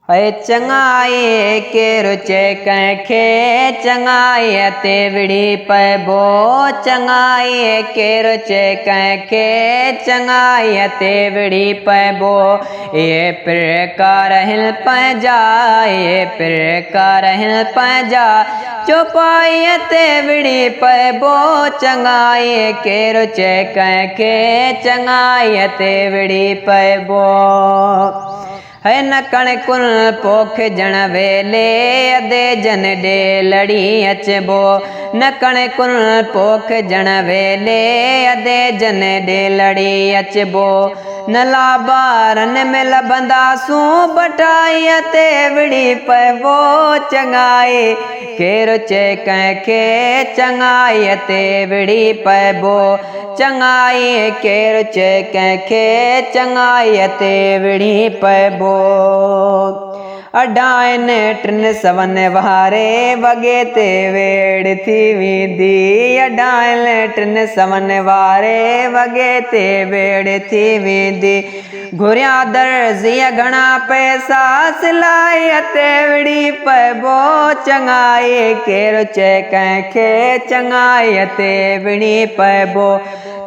है चंगाई के रुचे कंखे चंगाई ते विड़ी पैबो चंगाई के रुचे कंखे चंगाई ते विड़ी पैबो ये प्रकार हिल पंजा ये प्रकार हिल पंजा चौपाई ते विड़ी पैबो चंगाई के रुचे कंखे चंगाई ते विड़ी पैबो है न कण कुल पोख जण वेले अदे जन डे लड़ी अचबो न कण कुल पोख जण वेले अदे जन डे लड़ी अचबो न लाबारन में लबंदासू बटाई ते विड़ी पैबो चंगाई केर चे कंखे चंगाई ते विड़ी पैबो चंगाई केर चे कंखे चंगाई ते विड़ी पैबो अडाइन टिन सवन वारे वगे ते वेड़ थी वेंदी अडाइन टिन सवन वारे वगे ते वेड़ थी वेंदी घुरिया दर्जीअ घणा पैसा सिलाई ते विड़ी पैबो चंगाई केर चे कंखे चंगाई ते विड़ी पैबो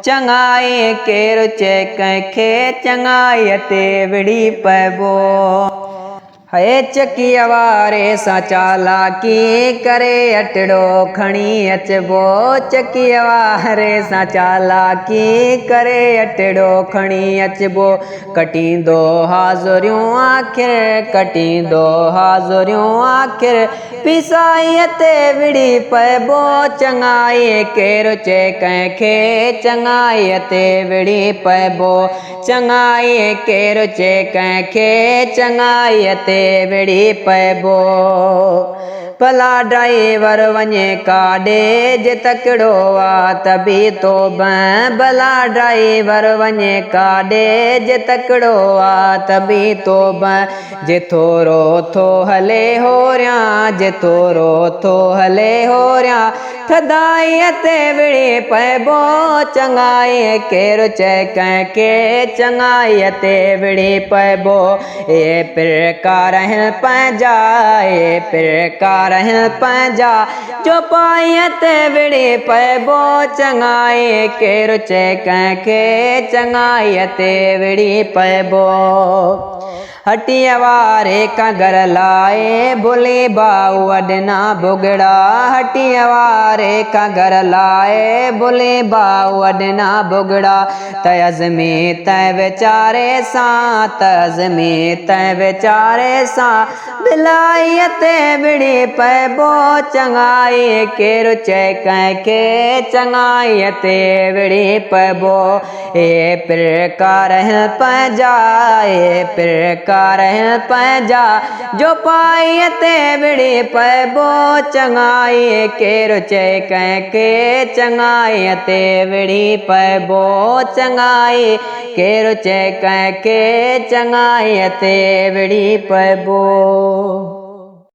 चंगाई केर चे कंखे चंगाई ते विड़ी पैबो है चकिया वारे सा चालाकी करे अटड़ो खणी अचबो चकिया वारे सा चालाकी करे अटड़ो खणी अचबो कटींदो हाज़ुरियूं आखिर कटींदो हाज़ुरियूं आखिर पिसाई ते विड़ी पैबो चंगाई केर चे कंखे चंगाई ते विड़ी पैबो चंगाई केर चे कंखे चंगाई ते विड़ी पैबो भला ड्राइवर वञे काॾे जे तकिड़ो आ तभी तो भला ड्राइवर वञे काॾे जे तकिड़ो आ तभी तो जे थोरो थो हले होरियां जे थोरो थो हले होरियां थदाई ते विड़ी पैबो चंगाई केर चे कंखे चंगाई ते विड़ी पैबो ए प्रकार हिल पंजा ए प्रकार हिल पंजा चौपाई ते विड़ी पैबो चंगाई केर चे कंखे चंगाई ते विड़ी पैबो हटिया वारे का घर लाए बोले बाऊ अडना बुगड़ा हटिया वारे का घर लाए बोले बाऊ अडना बुगड़ा तयज में तय बेचारे सा तज में तय बेचारे सा बिलाई ते विड़ी पैबो चंगाई केर चे कंखे चंगाई ते विड़ी पैबो ए प्रकार हिल पंजा ए प्रकार पंजा जो पाई ते विड़ी पैबो चंगाई केर चे कंखे चंगाई ते विड़ी पैबो चंगाई केर चे कंखे चंगाई ते विड़ी पैबो।